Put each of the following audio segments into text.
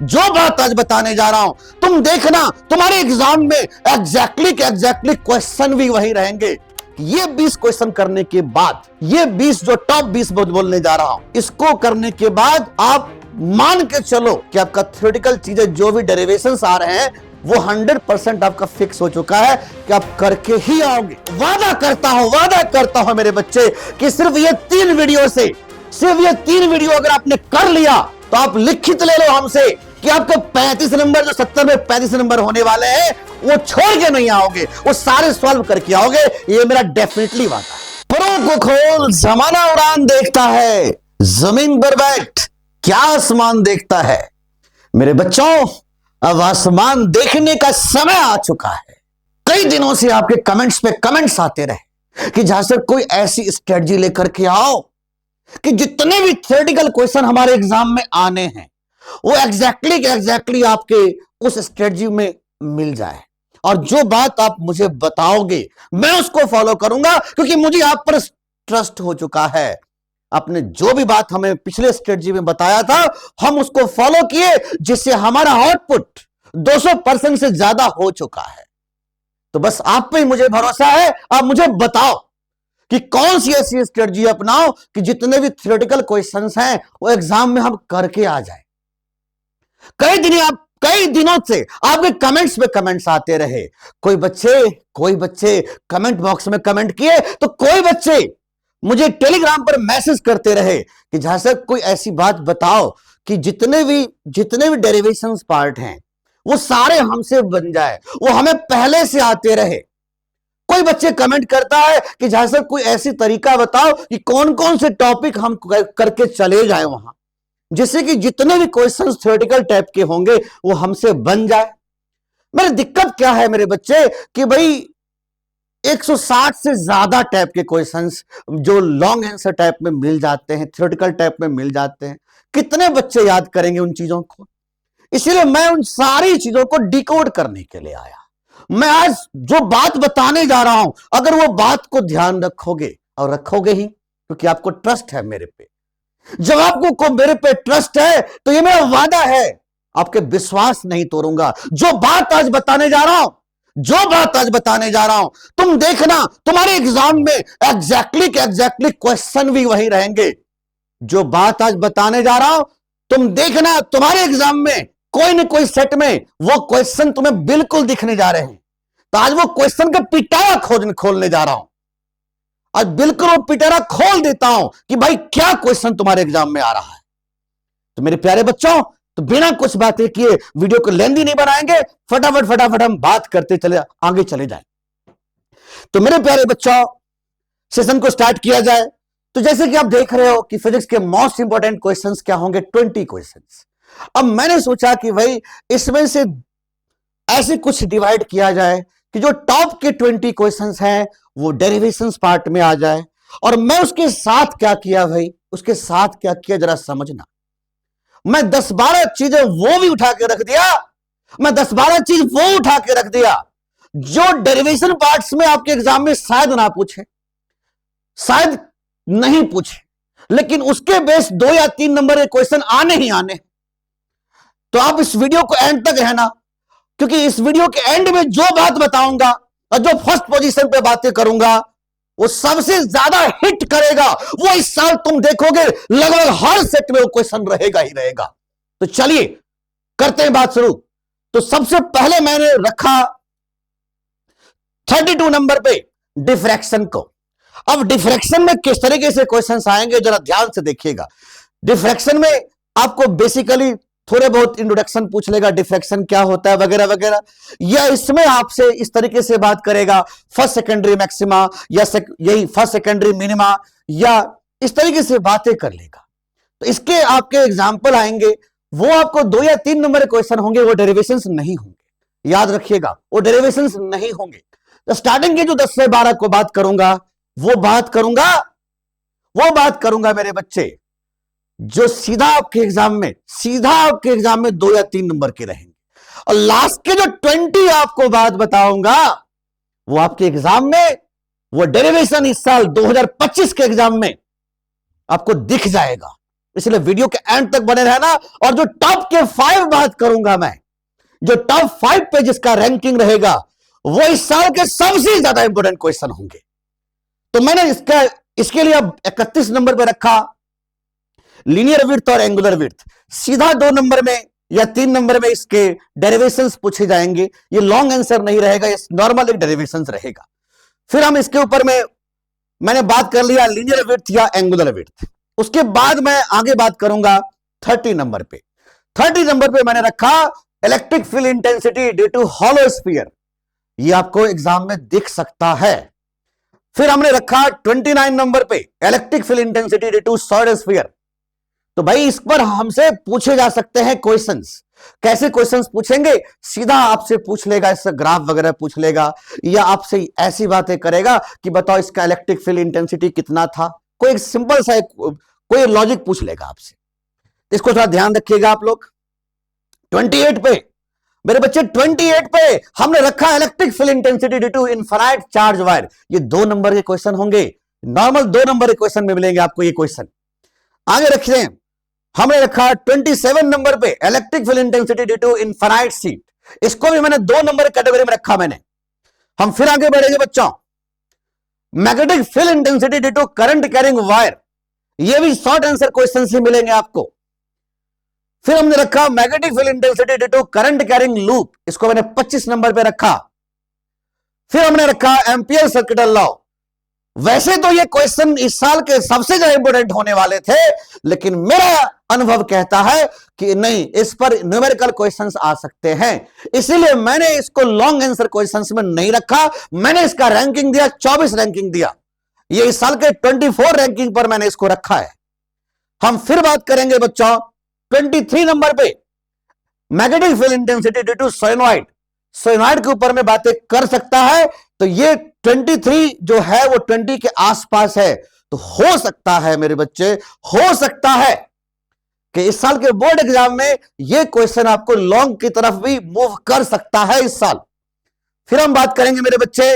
जो बात आज बताने जा रहा हूं तुम देखना, तुम्हारे एग्जाम में एग्जैक्टली क्वेश्चन भी वही रहेंगे। ये 20 क्वेश्चन करने के बाद, ये 20 जो टॉप 20 बोलने जा रहा हूं, इसको करने के बाद आप मान के चलो कि आपका थ्योरेटिकल चीजें जो भी डेरिवेशंस आ रहे हैं वो 100% आपका फिक्स हो चुका है कि आप करके ही आओगे। वादा करता हूं मेरे बच्चे कि सिर्फ ये 3 वीडियो अगर आपने कर लिया तो आप लिखित ले लो हमसे कि आपको 35 नंबर जो 70 में 35 नंबर होने वाले हैं वो छोड़ के नहीं आओगे, वो सारे सॉल्व करके आओगे। ये मेरा डेफिनेटली वादा है। परों को खोल, जमाना उड़ान देखता है, जमीन पर बैठ क्या आसमान देखता है। मेरे बच्चों, अब आसमान देखने का समय आ चुका है। कई दिनों से आपके कमेंट्स पे कमेंट्स आते रहे कि जहां से कोई ऐसी स्ट्रेटजी लेकर के आओ कि जितने भी थ्योरेटिकल क्वेश्चन हमारे एग्जाम में आने हैं वो एग्जैक्टली आपके उस स्ट्रेटजी में मिल जाए, और जो बात आप मुझे बताओगे मैं उसको फॉलो करूंगा, क्योंकि मुझे आप पर ट्रस्ट हो चुका है। आपने जो भी बात हमें पिछले स्ट्रेटजी में बताया था हम उसको फॉलो किए, जिससे हमारा आउटपुट 200% से ज्यादा हो चुका है। तो बस आप पे ही मुझे भरोसा है। आप मुझे बताओ कि कौन सी ऐसी स्ट्रेटजी अपनाओ कि जितने भी थ्योरेटिकल क्वेश्चंस हैं वो एग्जाम में हम करके आ जाए। कई दिनों से आपके कमेंट्स पे कमेंट्स आते रहे। कोई बच्चे कमेंट बॉक्स में कमेंट किए, तो कोई बच्चे मुझे टेलीग्राम पर मैसेज करते रहे कि जहां से कोई ऐसी बात बताओ कि जितने भी डेरिवेशंस पार्ट हैं वो सारे हमसे बन जाए, वो हमें पहले से आते रहे। कोई बच्चे कमेंट करता है कि जहां से कोई ऐसी तरीका बताओ कि कौन कौन से टॉपिक हम करके चले जाए वहां, जिससे कि जितने भी क्वेश्चंस थ्योरेटिकल टाइप के होंगे वो हमसे बन जाए। मेरी दिक्कत क्या है मेरे बच्चे कि भाई 160 से ज्यादा टाइप के क्वेश्चंस जो लॉन्ग आंसर टाइप में मिल जाते हैं, थ्योरेटिकल टाइप में मिल जाते हैं, कितने बच्चे याद करेंगे उन चीजों को। इसलिए मैं उन सारी चीजों को डिकोड करने के लिए आया। मैं आज जो बात बताने जा रहा हूं, अगर वो बात को ध्यान रखोगे, और रखोगे ही क्योंकि आपको ट्रस्ट है मेरे पे, जब आपको मेरे पे ट्रस्ट है तो ये मेरा वादा है, आपके विश्वास नहीं तोड़ूंगा। जो बात आज बताने जा रहा हूं तुम देखना, तुम्हारे एग्जाम में एग्जैक्टली क्वेश्चन भी वही रहेंगे। जो बात आज बताने जा रहा हूं तुम देखना, तुम्हारे एग्जाम में कोई न कोई सेट में वो क्वेश्चन तुम्हें बिल्कुल दिखने जा रहे हैं। तो आज वो क्वेश्चन का पिटारा खोलने जा रहा हूं। आज बिल्कुल वो पिटारा खोल देता हूं कि भाई क्या क्वेश्चन तुम्हारे एग्जाम में आ रहा है। तो मेरे प्यारे बच्चों, तो बिना कुछ बातें किए वीडियो को लेंदी नहीं बनाएंगे, फटाफट हम बात करते आगे चले जाएं। तो मेरे प्यारे बच्चों, सेशन को स्टार्ट किया जाए। तो जैसे कि आप देख रहे हो कि फिजिक्स के मोस्ट इंपॉर्टेंट क्वेश्चंस क्या होंगे, 20 क्वेश्चंस। अब मैंने सोचा कि भाई इसमें से ऐसे कुछ डिवाइड किया जाए कि जो टॉप के 20 क्वेश्चंस हैं वो डेरिवेशंस पार्ट में आ जाए। और मैं उसके साथ क्या किया भाई, उसके साथ क्या किया जरा समझना। मैं 10-12 चीजें वो भी उठा के रख दिया जो डेरिवेशन पार्ट्स में आपके एग्जाम में शायद ना पूछे, शायद नहीं पूछे, लेकिन उसके बेस 2 या 3 नंबर के क्वेश्चन आने ही आने। तो आप इस वीडियो को एंड तक रहना, क्योंकि इस वीडियो के एंड में जो बात बताऊंगा और जो फर्स्ट पोजीशन पे बातें करूंगा वो सबसे ज्यादा हिट करेगा। वो इस साल तुम देखोगे लगभग हर सेट में वो क्वेश्चन रहेगा ही रहेगा। तो चलिए करते हैं बात शुरू। तो सबसे पहले मैंने रखा 32 नंबर पे डिफ्रैक्शन को। अब डिफ्रैक्शन में किस तरीके से क्वेश्चंस आएंगे जरा ध्यान से देखिएगा। डिफ्रैक्शन में आपको बेसिकली थोड़े बहुत इंट्रोडक्शन पूछ लेगा, डिफ्रैक्शन क्या होता है वगैरह वगैरह, या इसमें आपसे इस तरीके से बात करेगा फर्स्ट सेकेंडरी मैक्सिमा या यही फर्स्ट सेकेंडरी मिनिमा, या इस तरीके से बातें कर लेगा। तो इसके आपके एग्जाम्पल आएंगे, वो आपको 2 या 3 नंबर के क्वेश्चन होंगे, वो डेरिवेशंस नहीं होंगे। याद रखिएगा वो डेरिवेशंस नहीं होंगे। तो स्टार्टिंग के जो 10 से 12 को बात करूंगा वो बात करूंगा मेरे बच्चे जो सीधा आपके एग्जाम में 2 या 3 नंबर के रहेंगे। और लास्ट के जो 20 आपको बात बताऊंगा वो आपके एग्जाम में, वो डेरिवेशन इस साल 2025 के एग्जाम में आपको दिख जाएगा। इसलिए वीडियो के एंड तक बने रहना। और जो टॉप के 5 बात करूंगा मैं, जो टॉप 5 पे जिसका रैंकिंग रहेगा, वो इस साल के सबसे ज्यादा इंपॉर्टेंट क्वेश्चन होंगे। तो मैंने इसके लिए अब 31 नंबर पे रखा लीनियर विड्थ और एंगुलर विड्थ। सीधा 2 नंबर में या 3 नंबर में इसके डेरिवेशंस पूछे जाएंगे। ये लॉन्ग आंसर नहीं रहेगा, ये नॉर्मल एक डेरिवेशंस रहेगा। फिर हम इसके ऊपर में मैंने बात कर लिया लीनियर विड्थ या एंगुलर विड्थ। उसके बाद मैं आगे बात करूंगा 30 नंबर पे। 30 नंबर पे मैंने रखा electric field intensity due to hollow sphere. ये आपको एग्जाम में दिख सकता है। फिर हमने रखा 29 नंबर पे electric field intensity due to solid sphere. तो भाई इस पर हमसे पूछे जा सकते हैं क्वेश्चंस। कैसे क्वेश्चंस पूछेंगे? सीधा आपसे पूछ लेगा, इससे ग्राफ वगैरह पूछ लेगा, या आपसे ऐसी बातें करेगा कि बताओ इसका इलेक्ट्रिक फील्ड इंटेंसिटी कितना था। कोई सिंपल सा कोई लॉजिक पूछ लेगा आपसे। इसको थोड़ा ध्यान रखिएगा आप लोग। 28 पे मेरे बच्चे, 28 पे हमने रखा electric field intensity due to infinite charge wire. ये 2 नंबर के क्वेश्चन होंगे, नॉर्मल 2 नंबर के क्वेश्चन में मिलेंगे आपको ये क्वेश्चन। आगे रखिए, हमने रखा 27 नंबर पे electric field intensity due to infinite sheet. इसको भी मैंने 2 नंबर कैटेगरी में रखा मैंने। हम फिर आगे बढ़ेंगे बच्चों, magnetic field intensity due to current carrying wire. ये भी शॉर्ट आंसर क्वेश्चन से मिलेंगे आपको। फिर हमने रखा magnetic field intensity due to current carrying loop. इसको मैंने 25 नंबर पे रखा। फिर हमने रखा एम्पियर सर्किटल लॉ। वैसे तो ये क्वेश्चन इस साल के सबसे ज्यादा इंपोर्टेंट होने वाले थे, लेकिन मेरा अनुभव कहता है कि नहीं, इस पर न्यूमेरिकल क्वेश्चंस आ सकते हैं। इसीलिए मैंने इसको लॉन्ग आंसर क्वेश्चंस में नहीं रखा। मैंने इसका रैंकिंग दिया 24 रैंकिंग दिया। ये इस साल के 24 रैंकिंग पर मैंने इसको रखा है। हम फिर बात करेंगे बच्चों 23 नंबर पे magnetic field intensity due to solenoid. Solenoid के ऊपर में बातें कर सकता है। तो ये 23 जो है वो 20 के आसपास है। तो हो सकता है मेरे बच्चे, हो सकता है कि इस साल के बोर्ड एग्जाम में ये क्वेश्चन आपको लॉन्ग की तरफ भी मूव कर सकता है इस साल। फिर हम बात करेंगे मेरे बच्चे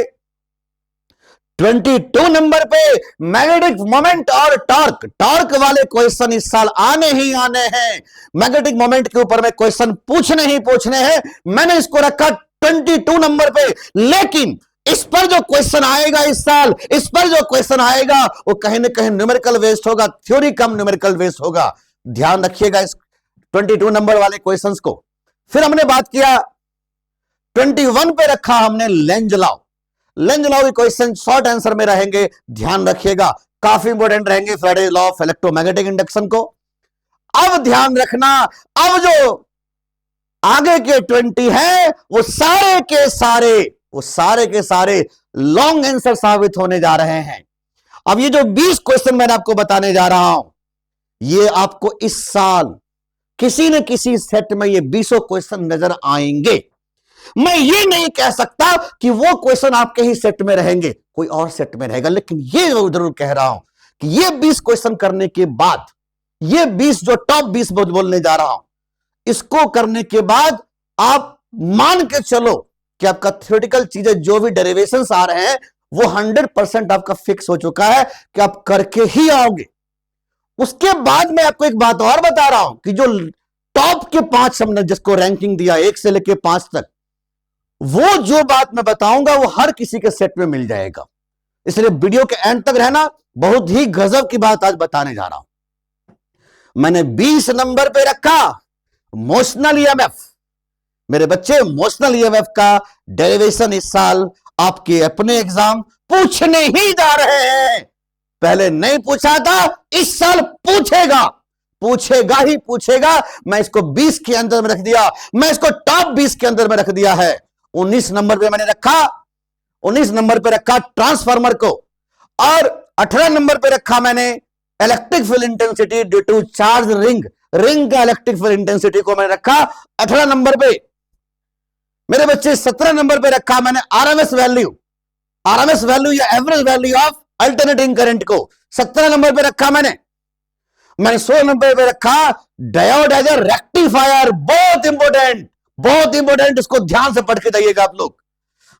22 नंबर पे मैग्नेटिक मोमेंट और टॉर्क। टॉर्क वाले क्वेश्चन इस साल आने ही आने हैं। मैग्नेटिक मोमेंट के ऊपर में क्वेश्चन पूछने ही पूछने हैं। मैंने इसको रखा 22 नंबर पे। लेकिन इस पर जो क्वेश्चन आएगा इस साल, इस पर जो क्वेश्चन आएगा वो कहीं ना कहीं न्यूमेरिकल बेस्ड होगा, थ्योरी कम न्यूमेरिकल बेस्ड होगा। ध्यान रखिएगा इस 22 नंबर वाले क्वेश्चंस को। फिर हमने बात किया 21 पे रखा हमने लेंज लॉ। लेंज लॉ के क्वेश्चन शॉर्ट आंसर में रहेंगे, ध्यान रखिएगा, काफी इंपोर्टेंट रहेंगे Faraday law of electromagnetic induction को। अब ध्यान रखना, अब जो आगे के 20 हैं वो सारे के सारे लॉन्ग आंसर साबित होने जा रहे हैं। अब ये जो 20 क्वेश्चन मैंने आपको बताने जा रहा हूं, ये आपको इस साल किसी न किसी सेट में ये 20 क्वेश्चन नजर आएंगे। मैं ये नहीं कह सकता कि वो क्वेश्चन आपके ही सेट में रहेंगे, कोई और सेट में रहेगा, लेकिन ये जरूर कह रहा हूं कि ये 20 क्वेश्चन करने के बाद, ये 20 जो टॉप 20 बोलने जा रहा हूं, इसको करने के बाद आप मान के चलो कि आपका थ्योरेटिकल चीजें जो भी डेरिवेशंस आ रहे हैं वो 100% आपका फिक्स हो चुका है कि आप करके ही आओगे। उसके बाद मैं आपको एक बात और बता रहा हूं कि जो टॉप के 5 हमने जिसको रैंकिंग दिया 1 से लेकर 5 तक, वो जो बात मैं बताऊंगा वो हर किसी के सेट में मिल जाएगा। इसलिए वीडियो के एंड तक रहना, बहुत ही गजब की बात आज बताने जा रहा हूं। मैंने 20 नंबर पे रखा मोशनल ईएमएफ। मेरे बच्चे, मोशनल ईएमएफ का डेरिवेशन इस साल आपके अपने एग्जाम पूछने ही जा रहे हैं। पहले नहीं पूछा था, इस साल पूछेगा ही पूछेगा। मैं इसको 20 के अंदर में रख दिया, मैं इसको टॉप 20 के अंदर में रख दिया है। 19 नंबर पे मैंने रखा, 19 नंबर पे रखा ट्रांसफार्मर को, और 18 नंबर पे रखा मैंने electric field intensity due to charge ring का इलेक्ट्रिक फील्ड इंटेंसिटी को मैंने रखा 18 नंबर पे। मेरे बच्चे 17 नंबर पे रखा मैंने आरएमएस वैल्यू या average value of alternating current को 17 नंबर पे रखा मैंने 16 नंबर पे रखा डायोड एज ए रेक्टिफायर। बहुत इंपोर्टेंट, इसको ध्यान से पढ़ के जाइएगा आप लोग।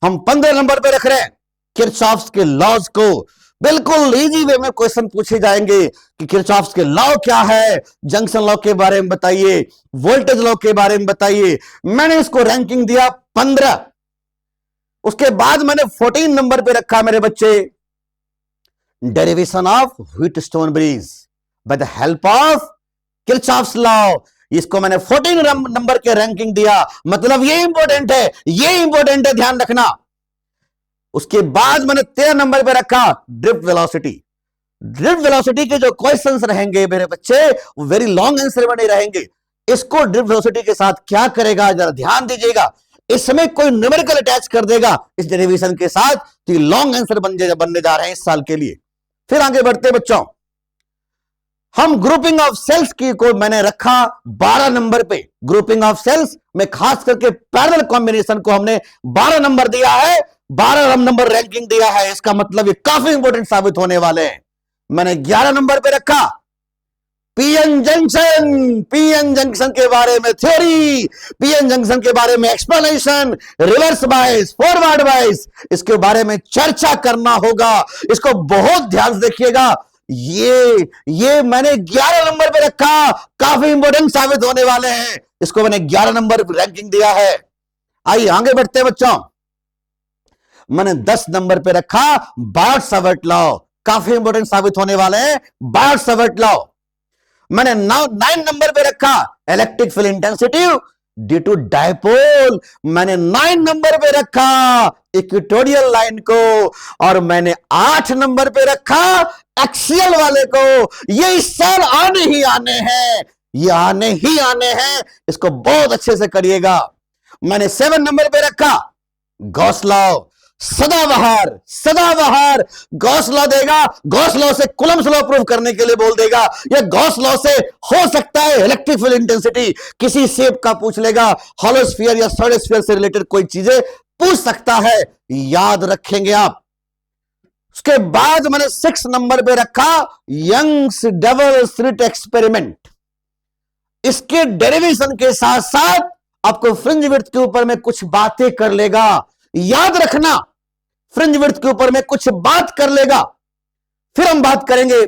हम 15 नंबर पे रख रहे हैं किरचॉफ्स के लॉज को। बिल्कुल इजी वे में क्वेश्चन पूछे जाएंगे कि किरचॉफ्स के लॉ क्या है, जंक्शन लॉ के बारे में बताइए, वोल्टेज लॉ के बारे में बताइए। मैंने इसको रैंकिंग दिया 15। उसके बाद मैंने 14 नंबर पे रखा मेरे बच्चे derivation of Wheatstone bridge by the help of Kirchhoff's law. इसको मैंने 14 नंबर के रैंकिंग दिया, मतलब ये इंपॉर्टेंट है, ये इंपॉर्टेंट है, ध्यान रखना। उसके बाद मैंने 13 नंबर पे रखा ड्रिफ्ट वेलोसिटी। ड्रिफ्ट वेलोसिटी के जो क्वेश्चंस रहेंगे मेरे बच्चे वो वेरी लॉन्ग आंसर बने रहेंगे। इसको ड्रिफ्ट वेलोसिटी के साथ क्या करेगा, जरा ध्यान दीजिएगा। इसमें कोई न्यूमेरिकल अटैच कर देगा इस डेरिवेशन के साथ, तो लॉन्ग आंसर बनने जा रहे हैं इस साल के लिए। फिर आगे बढ़ते बच्चों, हम ग्रुपिंग ऑफ सेल्स की को मैंने रखा 12 नंबर पे। ग्रुपिंग ऑफ सेल्स में खास करके पैरेलल कॉम्बिनेशन को हमने 12 नंबर दिया है, 12 नंबर रैंकिंग दिया है। इसका मतलब ये काफी इंपॉर्टेंट साबित होने वाले हैं। मैंने 11 नंबर पे रखा पीएन जंक्शन। पीएन जंक्शन के बारे में थ्योरी, पीएन जंक्शन के बारे में explanation, reverse bias, forward bias, इसके बारे में चर्चा करना होगा। इसको बहुत ध्यान से देखिएगा। ये मैंने 11 नंबर पे रखा, काफी इंपॉर्टेंट साबित होने वाले हैं। इसको मैंने 11 नंबर रैंकिंग दिया है। आइए आगे बढ़ते हैं बच्चों। मैंने 10 नंबर पे रखा बायट-सावर्ट लॉ, काफी इंपॉर्टेंट साबित होने वाले हैं बायट-सावर्ट लॉ। मैंने 9 नंबर पे रखा electric field intensity due to dipole. मैंने 9 नंबर पे रखा इक्वेटोरियल लाइन को, और मैंने 8 नंबर पे रखा एक्सियल वाले को। ये इस साल आने ही आने हैं, ये आने ही आने हैं, इसको बहुत अच्छे से करिएगा। मैंने 7 नंबर पे रखा गॉस लॉ, सदाबहार। सदाबहार गॉस लॉ देगा, गॉस लॉ से कूलम्ब्स लॉ प्रूव करने के लिए बोल देगा। या गॉस लॉ से हो सकता है इलेक्ट्रिक फील्ड इंटेंसिटी किसी शेप का पूछ लेगा, हॉलो स्फीयर या सॉलिड स्फीयर से रिलेटेड कोई चीजें पूछ सकता है, याद रखेंगे आप। उसके बाद मैंने 6 नंबर पे रखा यंग्स डबल स्लिट एक्सपेरिमेंट। इसके डेरिवेशन के साथ साथ आपको फ्रिंज विड्थ के ऊपर में कुछ बातें कर लेगा, याद रखना। फ्रिंज विड्थ के ऊपर में कुछ बात कर लेगा, फिर हम बात करेंगे।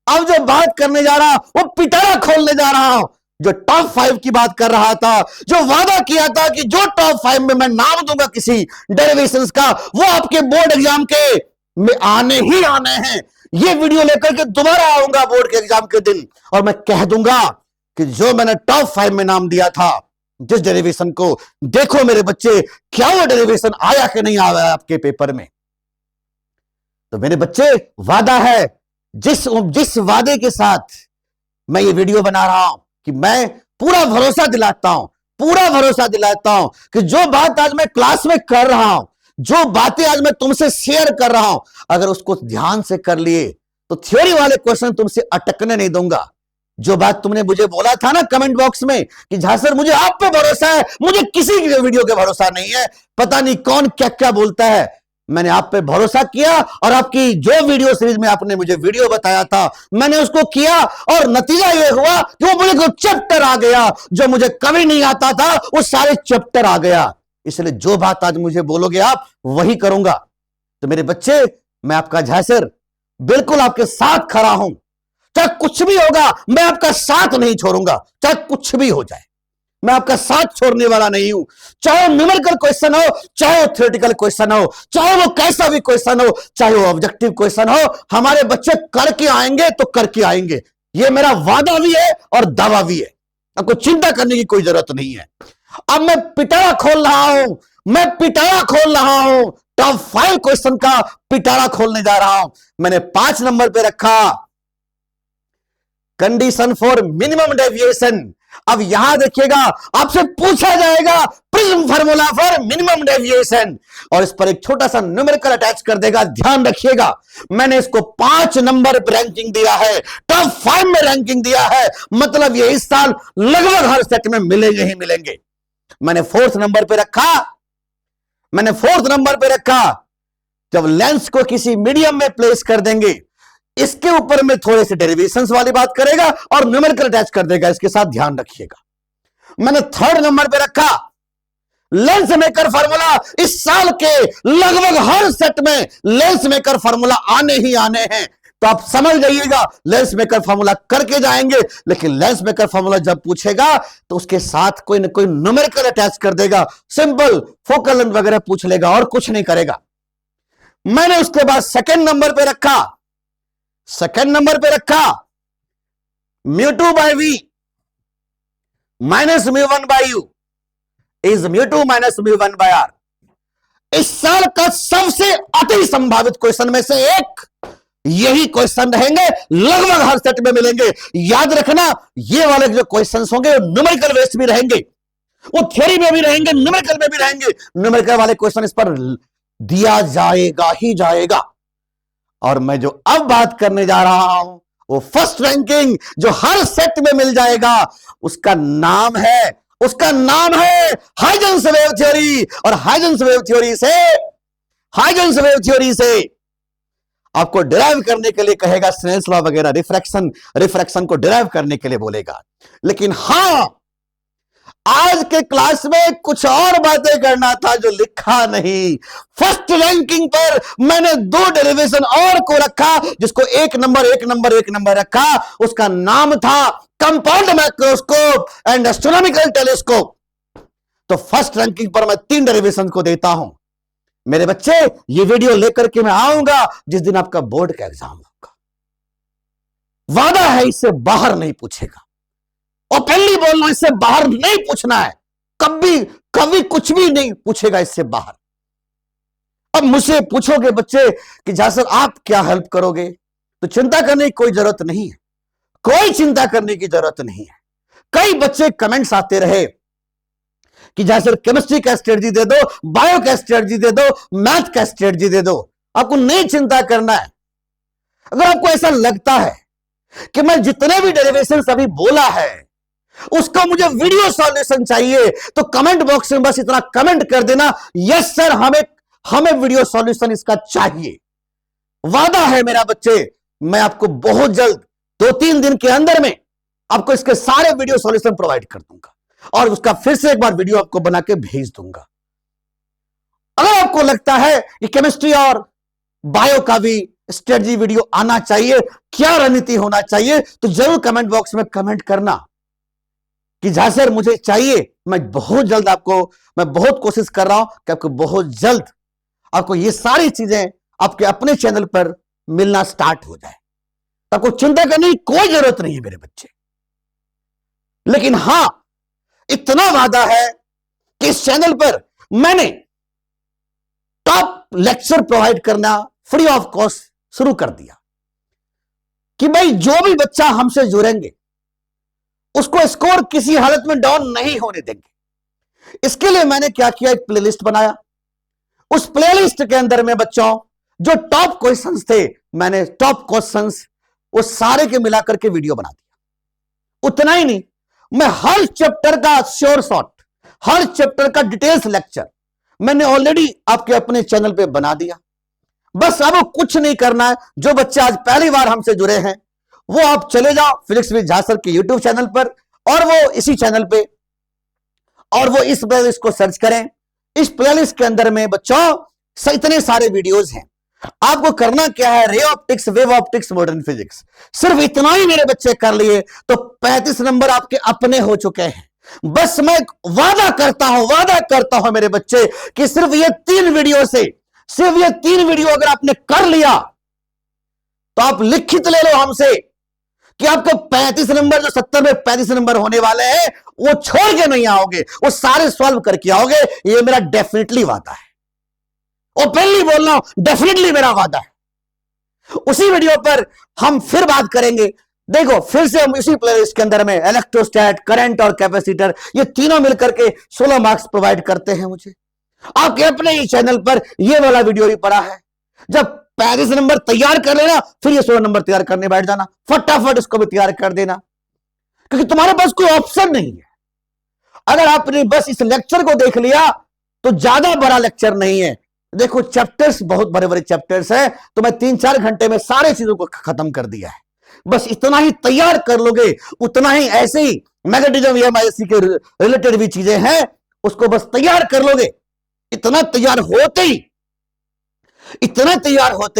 अब जो बात करने जा रहा वो पिटारा खोलने जा रहा हूं। जो टॉप 5 की बात कर रहा था, जो वादा किया था कि जो टॉप 5 में मैं नाम दूंगा किसी डेरिवेशंस का, वो आपके बोर्ड एग्जाम के में आने ही आने हैं। ये वीडियो लेकर के दोबारा आऊंगा बोर्ड के एग्जाम के दिन, और मैं कह दूंगा कि जो मैंने टॉप 5 में नाम दिया था जिस डेरिवेशन को, देखो मेरे बच्चे क्या वो डेरिवेशन आया कि नहीं आया आपके पेपर में। तो मेरे बच्चे वादा है, जिस वादे के साथ मैं ये वीडियो बना रहा हूं कि मैं पूरा भरोसा दिलाता हूं कि जो बात आज मैं क्लास में कर रहा हूं, जो बातें आज मैं तुमसे शेयर कर रहा हूं, अगर उसको ध्यान से कर लिए तो थ्योरी वाले क्वेश्चन तुमसे अटकने नहीं दूंगा। जो बात तुमने मुझे बोला था ना कमेंट बॉक्स में कि झा सर मुझे आप पे भरोसा है, मुझे किसी की वीडियो के भरोसा नहीं है, पता नहीं कौन क्या क्या बोलता है, मैंने आप पे भरोसा किया और आपकी जो वीडियो सीरीज में आपने मुझे वीडियो बताया था मैंने उसको किया, और नतीजा ये हुआ कि वो मुझे कोई चैप्टर आ गया, जो मुझे कभी नहीं आता था वो सारे चैप्टर आ गया। इसलिए जो बात आज मुझे बोलोगे आप वही करूंगा। तो मेरे बच्चे, मैं आपका झा सर बिल्कुल आपके साथ खड़ा हूं, चाहे कुछ भी होगा मैं आपका साथ नहीं छोड़ूंगा। चाहे कुछ भी हो जाए मैं आपका साथ छोड़ने वाला नहीं हूं। चाहे न्यूमेरिकल क्वेश्चन हो, चाहे वो थ्योरेटिकल क्वेश्चन हो, चाहे वो कैसा भी क्वेश्चन हो, चाहे वो ऑब्जेक्टिव क्वेश्चन हो, हमारे बच्चे करके आएंगे तो करके आएंगे। ये मेरा वादा भी है और दावा भी है, आपको चिंता करने की कोई जरूरत नहीं है। अब मैं पिटारा खोल रहा हूं, टॉप 5 क्वेश्चन का पिटारा खोलने जा रहा हूं। मैंने 5 नंबर पे रखा कंडीशन फॉर मिनिमम डेविएशन। अब यहां देखिएगा, आपसे पूछा जाएगा prism formula for minimum deviation, और इस पर एक छोटा सा न्यूमेरिकल अटैच कर देगा, ध्यान रखिएगा। मैंने इसको 5 नंबर पर रैंकिंग दिया है, टॉप 5 में रैंकिंग दिया है, मतलब ये इस साल लगभग हर सेट में मिलेंगे ही मिलेंगे। मैंने 4th नंबर पे रखा जब लेंस को किसी मीडियम में प्लेस कर देंगे, इसके ऊपर में थोड़े से डेरिवेशंस वाली बात करेगा और न्यूमेरिकल अटैच कर देगा, इसके साथ ध्यान रखिएगा। मैंने 3rd नंबर पे रखा लेंस मेकर फार्मूला इस साल के लगभग हर सेट में लेंस मेकर फार्मूला आने ही आने हैं। तो आप समझ जाइएगा, लेंस मेकर फार्मूला करके जाएंगे, लेकिन लेंस मेकर फार्मूला जब पूछेगा तो उसके साथ कोई ना कोई न्यूमेरिकल अटैच कर देगा, सिंपल फोकल लेंथ वगैरह पूछ लेगा और कुछ नहीं करेगा। मैंने उसके बाद सेकंड नंबर पे रखा म्यू2 बाय वी माइनस म्यू1 बाय यू इज म्यू2 माइनस म्यू1 बाय आर। इस साल का सबसे अति संभावित क्वेश्चन में से एक यही क्वेश्चन रहेंगे, लगभग हर सेट में मिलेंगे। याद रखना, ये वाले जो क्वेश्चंस होंगे वो न्यूमेरिकल बेस्ड भी रहेंगे, वो थ्योरी में भी रहेंगे, न्यूमेरिकल में भी रहेंगे। न्यूमेरिकल वाले क्वेश्चन इस पर दिया जाएगा ही जाएगा। और मैं जो अब बात करने जा रहा हूं वो फर्स्ट रैंकिंग जो हर सेट में मिल जाएगा, उसका नाम है हाइजेंस वेव थ्योरी। और हाइजेंस वेव थ्योरी से आपको डिराइव करने के लिए कहेगा स्नेल्स लॉ वगैरह, रिफ्रैक्शन को डिराइव करने के लिए बोलेगा। लेकिन हां, आज के क्लास में कुछ और बातें करना था जो लिखा नहीं। फर्स्ट रैंकिंग पर मैंने 2 डेरिवेशन और को रखा, जिसको एक नंबर रखा। उसका नाम था compound microscope and astronomical telescope. तो फर्स्ट रैंकिंग पर मैं 3 डेरिवेशन को देता हूं। मेरे बच्चे, ये वीडियो लेकर के मैं आऊंगा जिस दिन आपका बोर्ड का एग्जाम होगा। वादा है इससे बाहर नहीं पूछेगा, और पहली बोलना, इससे बाहर नहीं पूछना है। कभी कुछ भी नहीं पूछेगा इससे बाहर। अब मुझसे पूछोगे बच्चे कि जहां सर आप क्या हेल्प करोगे, तो चिंता करने की कोई जरूरत नहीं है, कोई चिंता करने की जरूरत नहीं है। कई बच्चे कमेंट्स आते रहे कि जहां सर केमिस्ट्री का स्ट्रेटजी दे दो, बायो का स्ट्रेटजी दे दो, मैथ का स्ट्रेटजी दे दो। आपको नहीं चिंता करना है। अगर आपको ऐसा लगता है कि मैं जितने भी डेरिवेशन अभी बोला है उसका मुझे वीडियो सॉल्यूशन चाहिए, तो कमेंट बॉक्स में बस इतना कमेंट कर देना, यस सर, हमें वीडियो सॉल्यूशन इसका चाहिए। वादा है मेरा बच्चे, मैं आपको बहुत जल्द 2-3 दिन के अंदर में आपको इसके सारे वीडियो सॉल्यूशन प्रोवाइड कर दूंगा, और उसका फिर से एक बार वीडियो आपको बना के भेज दूंगा। अगर आपको लगता है कि केमिस्ट्री और बायो का भी स्ट्रेटजी वीडियो आना चाहिए, क्या रणनीति होना चाहिए, तो जरूर कमेंट बॉक्स में कमेंट करना कि जहां सर मुझे चाहिए। मैं बहुत जल्द मैं बहुत कोशिश कर रहा हूं कि आपको बहुत जल्द आपको ये सारी चीजें आपके अपने चैनल पर मिलना स्टार्ट हो जाए। आपको चिंता करने की कोई जरूरत नहीं है मेरे बच्चे। लेकिन हां, इतना वादा है कि इस चैनल पर मैंने टॉप लेक्चर प्रोवाइड करना फ्री ऑफ कॉस्ट शुरू कर दिया कि भाई जो भी बच्चा हमसे जुड़ेंगे उसको स्कोर किसी हालत में डाउन नहीं होने देंगे। इसके लिए मैंने क्या किया, एक प्लेलिस्ट बनाया। उस प्लेलिस्ट के अंदर में बच्चों जो टॉप क्वेश्चंस थे, मैंने टॉप क्वेश्चंस वो सारे के मिलाकर के वीडियो बना दिया। उतना ही नहीं, मैं हर चैप्टर का श्योर शॉट, हर चैप्टर का डिटेल्स लेक्चर मैंने ऑलरेडी आपके अपने चैनल पे बना दिया। बस अब कुछ नहीं करना है। जो बच्चे आज पहली बार हमसे जुड़े हैं वो आप चले जाओ फिजिक्स विद झासर के यूट्यूब चैनल पर, और वो इसी चैनल पे, और वो इस प्लेलिस्ट को सर्च करें। इस प्लेलिस्ट के अंदर में बच्चों इतने सारे वीडियोस हैं। आपको करना क्या है, ray optics, wave optics, modern physics, सिर्फ इतना ही मेरे बच्चे कर लिए तो 35 नंबर आपके अपने हो चुके हैं। बस मैं वादा करता हूं मेरे बच्चे कि सिर्फ ये 3 वीडियो अगर आपने कर लिया तो आप लिखित ले लो हमसे कि आपको 35 नंबर, जो 70 में 35 नंबर होने वाले हैं, वो छोड़ के नहीं आओगे, वो सारे सॉल्व करके आओगे। ये मेरा डेफिनेटली वादा है, और पहले बोल रहा हूं, डेफिनेटली मेरा वादा है। उसी वीडियो पर हम फिर बात करेंगे। देखो, फिर से हम इसी प्लेलिस्ट के अंदर में इलेक्ट्रोस्टैट, करंट और कैपेसिटर, ये तीनों मिलकर के 16 मार्क्स प्रोवाइड करते हैं मुझे। आपके अपने ही चैनल पर ये वाला वीडियो भी पड़ा है। जब 35 नंबर तैयार कर लेना, फिर ये 16 नंबर तैयार करने बैठ जाना, फटाफट इसको भी तैयार कर देना, क्योंकि तुम्हारे पास कोई ऑप्शन नहीं है। अगर आपने बस इस लेक्चर को देख लिया तो ज्यादा बड़ा लेक्चर नहीं है। देखो, चैप्टर्स बहुत बड़े बड़े चैप्टर्स हैं, तो मैं 3-4 घंटे में सारे चीजों को खत्म कर दिया है। बस इतना ही तैयार कर लोगे, उतना ही ऐसे ही मैग्नेटिज्म, EMIC के रिलेटेड भी चीजें हैं, उसको बस तैयार कर लोगे, इतना तैयार होते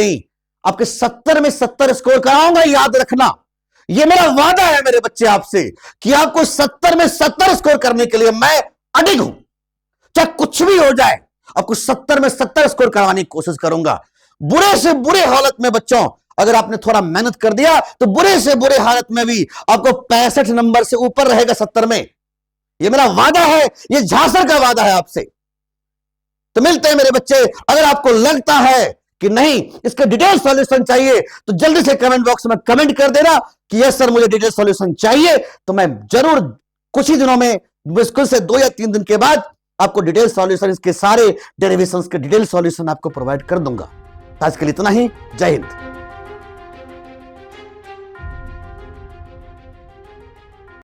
ही आपके 70 में 70 स्कोर कराऊंगा, याद रखना। यह मेरा वादा है मेरे बच्चे आपसे कि आपको 70 में 70 स्कोर करने के लिए मैं अडिग हूं। चाहे कुछ भी हो जाए, आपको 70 में 70 स्कोर करवाने की कोशिश करूंगा। बुरे से बुरे हालत में बच्चों, अगर आपने थोड़ा मेहनत कर दिया तो बुरे से बुरे हालत में भी आपको 65 नंबर से ऊपर रहेगा 70 में। यह मेरा वादा है, यह झांसर का वादा है आपसे। तो मिलते हैं मेरे बच्चे। अगर आपको लगता है कि नहीं इसका डिटेल सॉल्यूशन चाहिए तो जल्दी से कमेंट बॉक्स में कमेंट कर देना कि यस सर मुझे डिटेल सॉल्यूशन चाहिए, तो मैं जरूर कुछ ही दिनों में, मुश्किल से 2 या 3 दिन के बाद आपको डिटेल सॉल्यूशन, इसके सारे डेरिवेशंस के डिटेल सॉल्यूशन आपको प्रोवाइड कर दूंगा। आज के लिए इतना ही। जय हिंद।